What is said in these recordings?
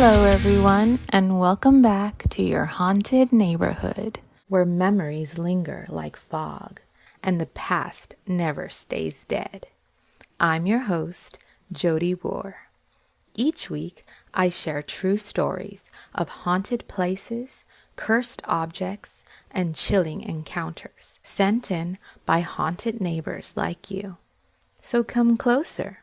Hello, everyone, and welcome back to your haunted neighborhood, where memories linger like fog and the past never stays dead. I'm your host, Jody Bohr. Each week, I share true stories of haunted places, cursed objects, and chilling encounters sent in by haunted neighbors like you. So come closer.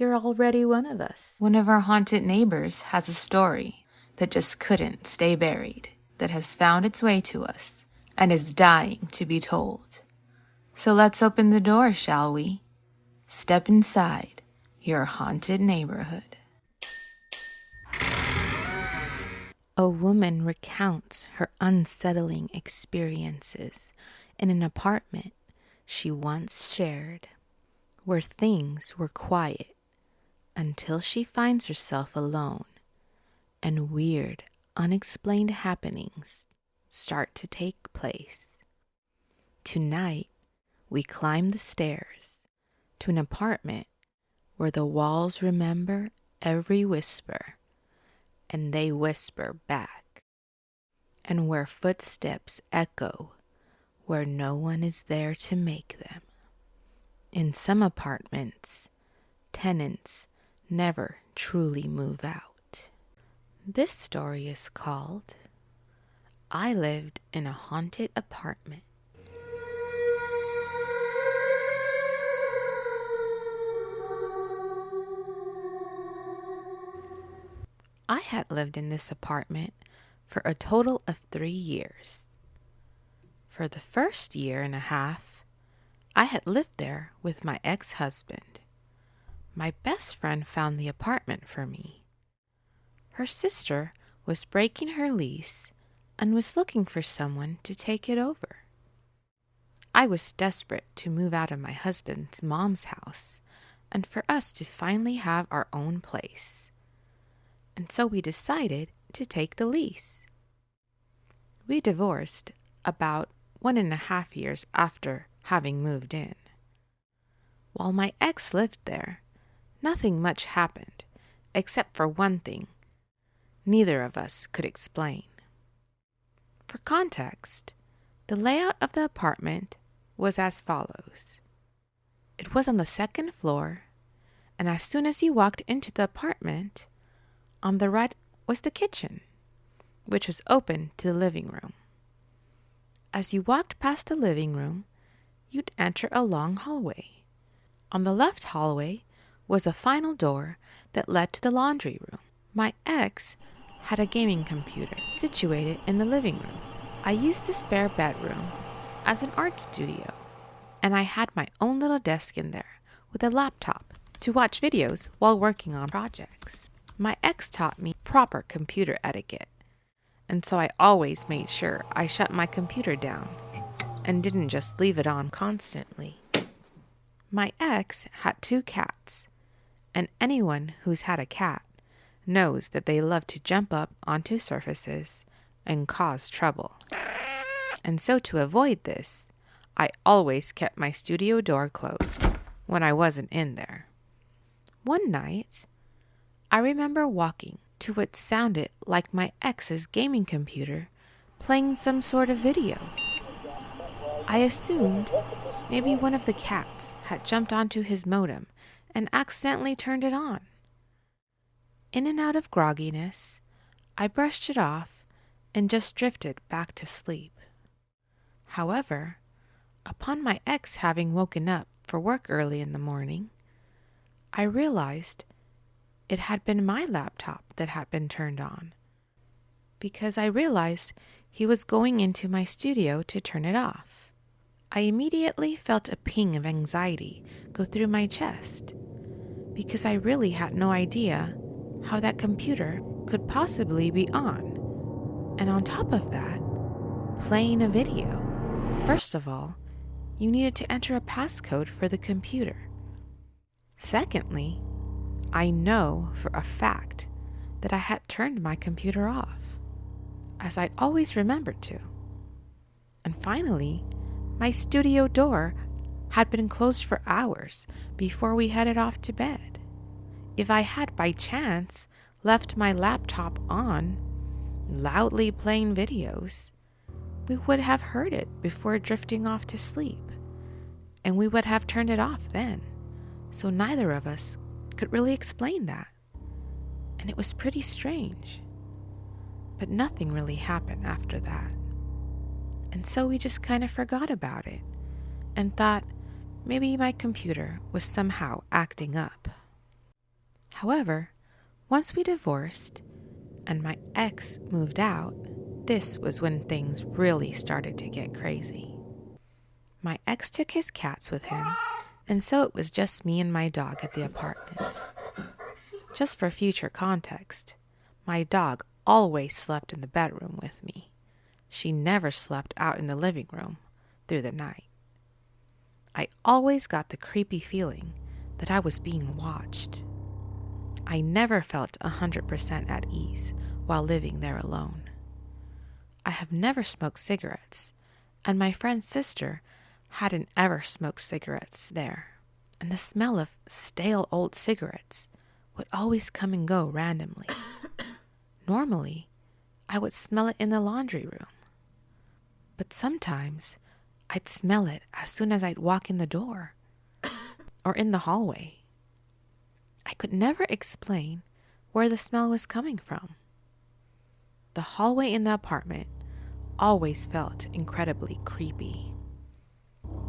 You're already one of us. One of our haunted neighbors has a story that just couldn't stay buried, that has found its way to us and is dying to be told. So let's open the door, shall we? Step inside your haunted neighborhood. A woman recounts her unsettling experiences in an apartment she once shared, where things were quiet until she finds herself alone and weird, unexplained happenings start to take place. Tonight, we climb the stairs to an apartment where the walls remember every whisper and they whisper back, and where footsteps echo where no one is there to make them. In some apartments, tenants never truly move out. This story is called I Lived in a Haunted Apartment. I had lived in this apartment for a total of 3 years. For the first year and a half, I had lived there with my ex-husband. My best friend found the apartment for me. Her sister was breaking her lease and was looking for someone to take it over. I was desperate to move out of my husband's mom's house and for us to finally have our own place. And so we decided to take the lease. We divorced about 1.5 years after having moved in. While my ex lived there, nothing much happened, except for one thing neither of us could explain. For context, the layout of the apartment was as follows. It was on the 2nd floor, and as soon as you walked into the apartment, on the right was the kitchen, which was open to the living room. As you walked past the living room, you'd enter a long hallway. On the left hallway was a final door that led to the laundry room. My ex had a gaming computer situated in the living room. I used the spare bedroom as an art studio, and I had my own little desk in there with a laptop to watch videos while working on projects. My ex taught me proper computer etiquette, and so I always made sure I shut my computer down and didn't just leave it on constantly. My ex had 2 cats, and anyone who's had a cat knows that they love to jump up onto surfaces and cause trouble. And so to avoid this, I always kept my studio door closed when I wasn't in there. One night, I remember walking to what sounded like my ex's gaming computer playing some sort of video. I assumed maybe one of the cats had jumped onto his modem and accidentally turned it on. In and out of grogginess, I brushed it off and just drifted back to sleep. However, upon my ex having woken up for work early in the morning, I realized it had been my laptop that had been turned on, because I realized he was going into my studio to turn it off. I immediately felt a ping of anxiety go through my chest, because I really had no idea how that computer could possibly be on. And on top of that, playing a video. First of all, you needed to enter a passcode for the computer. Secondly, I know for a fact that I had turned my computer off, as I always remembered to. And finally, my studio door had been closed for hours before we headed off to bed. If I had by chance left my laptop on, loudly playing videos, we would have heard it before drifting off to sleep, and we would have turned it off then, so neither of us could really explain that. And it was pretty strange. But nothing really happened after that. And so we just kind of forgot about it and thought maybe my computer was somehow acting up. However, once we divorced and my ex moved out, this was when things really started to get crazy. My ex took his cats with him, and so it was just me and my dog at the apartment. Just for future context, my dog always slept in the bedroom with me. She never slept out in the living room through the night. I always got the creepy feeling that I was being watched. I never felt 100% at ease while living there alone. I have never smoked cigarettes, and my friend's sister hadn't ever smoked cigarettes there, and the smell of stale old cigarettes would always come and go randomly. Normally, I would smell it in the laundry room, but sometimes I'd smell it as soon as I'd walk in the door or in the hallway. I could never explain where the smell was coming from. The hallway in the apartment always felt incredibly creepy.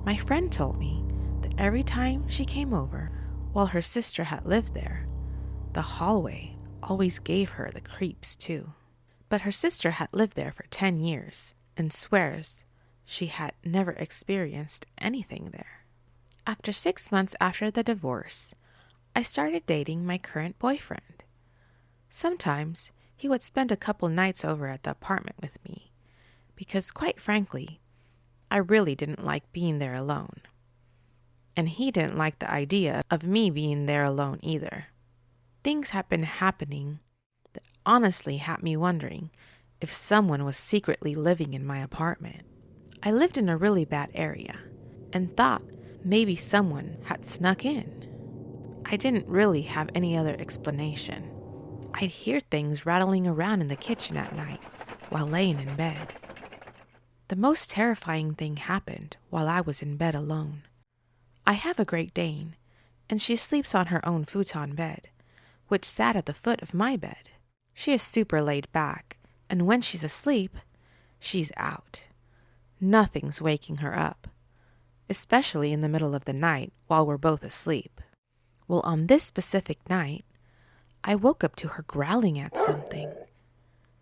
My friend told me that every time she came over while her sister had lived there, the hallway always gave her the creeps too. But her sister had lived there for 10 years and swears she had never experienced anything there. After 6 months after the divorce, I started dating my current boyfriend. Sometimes he would spend a couple nights over at the apartment with me because, quite frankly, I really didn't like being there alone. And he didn't like the idea of me being there alone either. Things had been happening that honestly had me wondering if someone was secretly living in my apartment. I lived in a really bad area and thought maybe someone had snuck in. I didn't really have any other explanation. I'd hear things rattling around in the kitchen at night while laying in bed. The most terrifying thing happened while I was in bed alone. I have a Great Dane, and she sleeps on her own futon bed, which sat at the foot of my bed. She is super laid back, and when she's asleep, she's out. Nothing's waking her up, especially in the middle of the night while we're both asleep. Well, on this specific night, I woke up to her growling at something.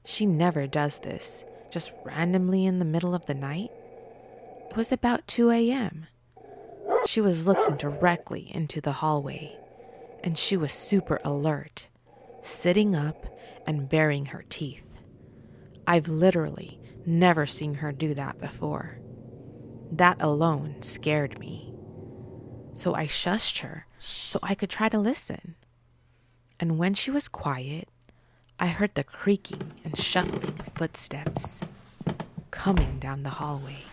She never does this, just randomly in the middle of the night. It was about 2 a.m. She was looking directly into the hallway, and she was super alert, sitting up and baring her teeth. I've literally never seen her do that before. That alone scared me. So I shushed her so I could try to listen. And when she was quiet, I heard the creaking and shuffling of footsteps coming down the hallway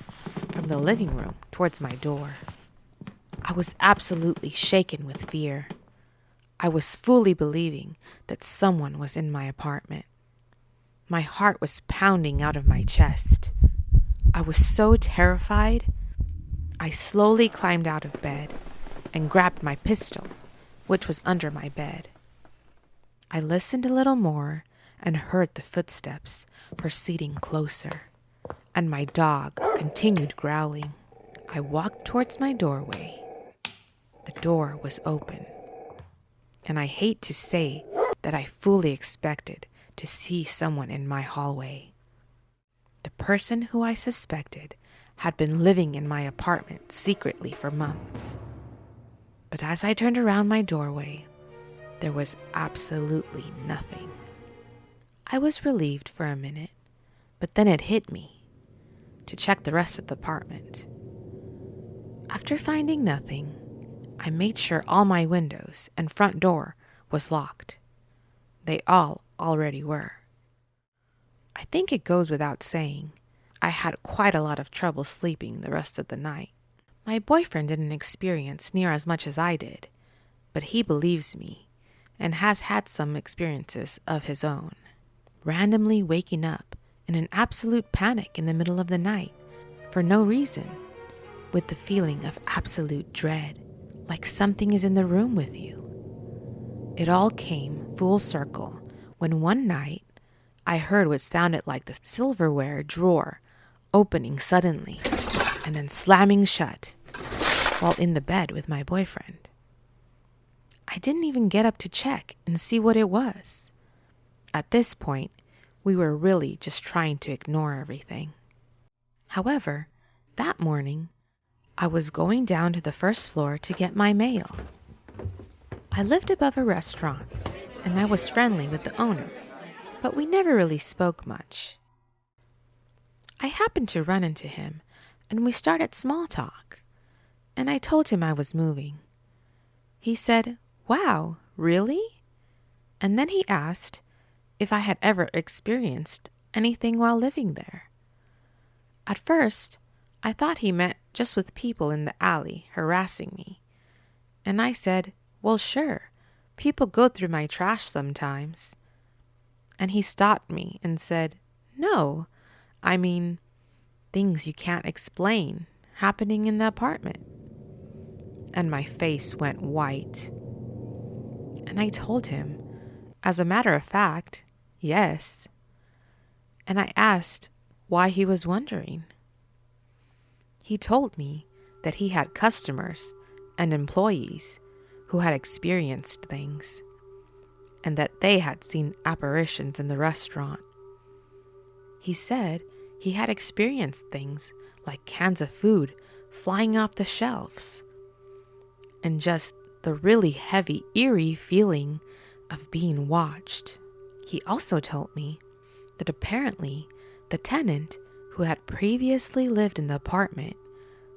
from the living room towards my door. I was absolutely shaken with fear. I was fully believing that someone was in my apartment. My heart was pounding out of my chest. I was so terrified, I slowly climbed out of bed and grabbed my pistol, which was under my bed. I listened a little more and heard the footsteps proceeding closer, and my dog continued growling. I walked towards my doorway. The door was open, and I hate to say that I fully expected to see someone in my hallway. The person who I suspected had been living in my apartment secretly for months. But as I turned around my doorway, there was absolutely nothing. I was relieved for a minute, but then it hit me to check the rest of the apartment. After finding nothing, I made sure all my windows and front door was locked. They all already were. I think it goes without saying, I had quite a lot of trouble sleeping the rest of the night. My boyfriend didn't experience near as much as I did, but he believes me and has had some experiences of his own. Randomly waking up in an absolute panic in the middle of the night for no reason, with the feeling of absolute dread, like something is in the room with you. It all came full circle when one night I heard what sounded like the silverware drawer opening suddenly and then slamming shut while in the bed with my boyfriend. I didn't even get up to check and see what it was. At this point, we were really just trying to ignore everything. However, that morning, I was going down to the first floor to get my mail. I lived above a restaurant, and I was friendly with the owner, but we never really spoke much. I happened to run into him, and we started small talk, and I told him I was moving. He said, "Wow, really?" And then he asked if I had ever experienced anything while living there. At first, I thought he meant just with people in the alley harassing me. And I said, "Well, sure, people go through my trash sometimes." And he stopped me and said, "No, I mean, things you can't explain happening in the apartment." And my face went white. And I told him, as a matter of fact, yes. And I asked why he was wondering. He told me that he had customers and employees who had experienced things, and that they had seen apparitions in the restaurant. He said he had experienced things like cans of food flying off the shelves, and just the really heavy, eerie feeling of being watched. He also told me that apparently the tenant who had previously lived in the apartment,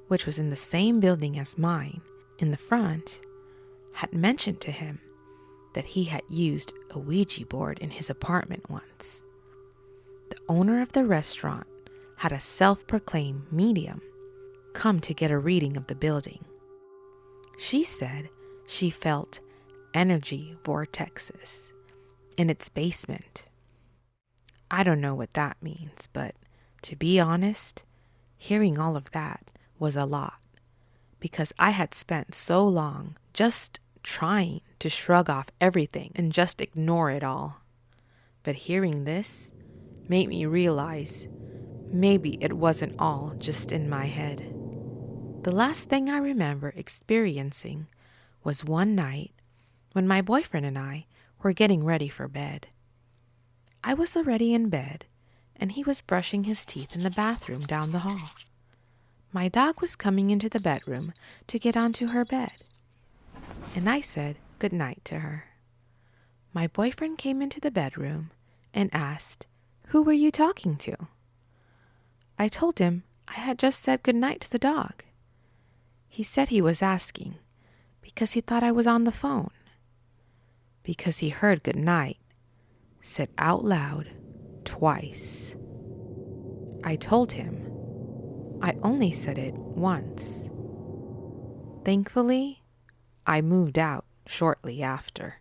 which was in the same building as mine, in the front, had mentioned to him that he had used a Ouija board in his apartment once. The owner of the restaurant had a self-proclaimed medium come to get a reading of the building. She said she felt energy vortexes in its basement. I don't know what that means, but to be honest, hearing all of that was a lot, because I had spent so long just trying to shrug off everything and just ignore it all. But hearing this made me realize maybe it wasn't all just in my head. The last thing I remember experiencing was one night when my boyfriend and I were getting ready for bed. I was already in bed, and he was brushing his teeth in the bathroom down the hall. My dog was coming into the bedroom to get onto her bed, and I said good night to her. My boyfriend came into the bedroom and asked, "Who were you talking to?" I told him I had just said good night to the dog. He said he was asking because he thought I was on the phone, because he heard good night said out loud twice. I told him I only said it once. Thankfully, I moved out shortly after.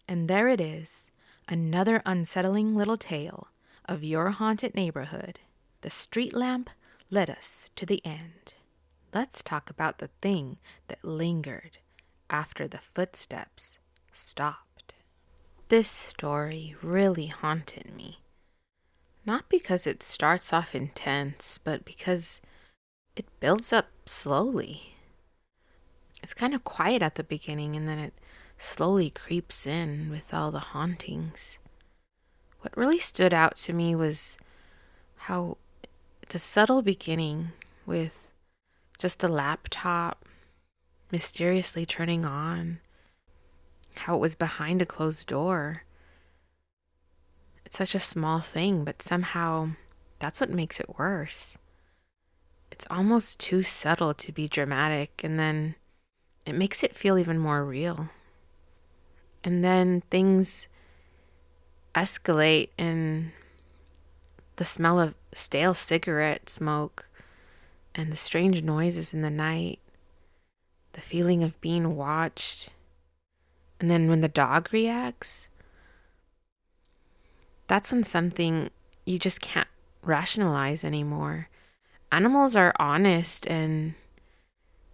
And there it is, another unsettling little tale of Your Haunted Neighborhood. The street lamp led us to the end. Let's talk about the thing that lingered after the footsteps stopped. This story really haunted me. Not because it starts off intense, but because it builds up slowly. It's kind of quiet at the beginning, and then it slowly creeps in with all the hauntings. What really stood out to me was how it's a subtle beginning with just the laptop mysteriously turning on, how it was behind a closed door. It's such a small thing, but somehow that's what makes it worse. It's almost too subtle to be dramatic, and then it makes it feel even more real. And then things escalate, and the smell of stale cigarette smoke, and the strange noises in the night, the feeling of being watched. And then when the dog reacts, that's when something you just can't rationalize anymore. Animals are honest and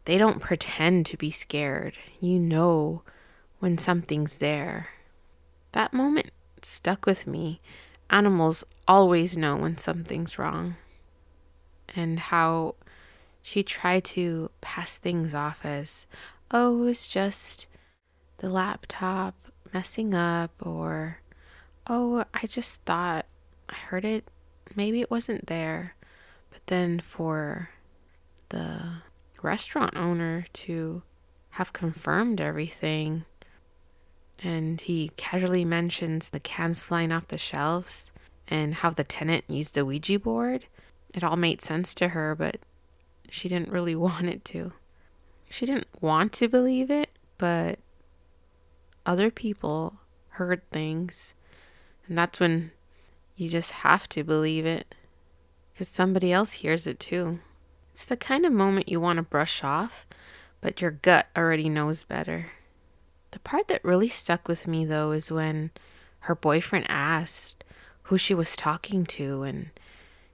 they don't pretend to be scared. You know when something's there. That moment stuck with me. Animals always know when something's wrong. And how she tried to pass things off as, oh, it's just the laptop messing up, or, oh, I just thought I heard it. Maybe it wasn't there. But then for the restaurant owner to have confirmed everything, and he casually mentions the cans flying off the shelves and how the tenant used the Ouija board. It all made sense to her, but she didn't really want it to. She didn't want to believe it, but other people heard things. And that's when you just have to believe it, because somebody else hears it too. It's the kind of moment you want to brush off, but your gut already knows better. The part that really stuck with me, though, is when her boyfriend asked who she was talking to, and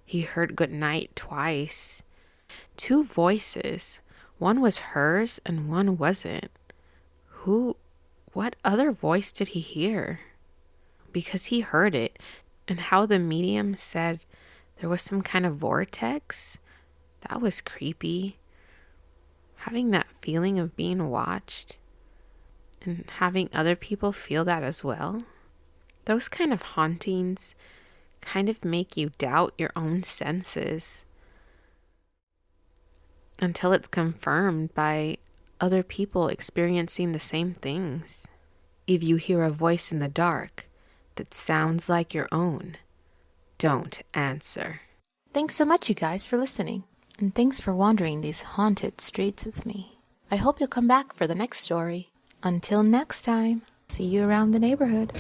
he heard goodnight twice. Two voices. One was hers and one wasn't. What other voice did he hear? Because he heard it, and how the medium said there was some kind of vortex. That was creepy. Having that feeling of being watched and having other people feel that as well. Those kind of hauntings kind of make you doubt your own senses until it's confirmed by other people experiencing the same things. If you hear a voice in the dark that sounds like your own, don't answer. Thanks so much, you guys, for listening. And thanks for wandering these haunted streets with me. I hope you'll come back for the next story. Until next time, see you around the neighborhood.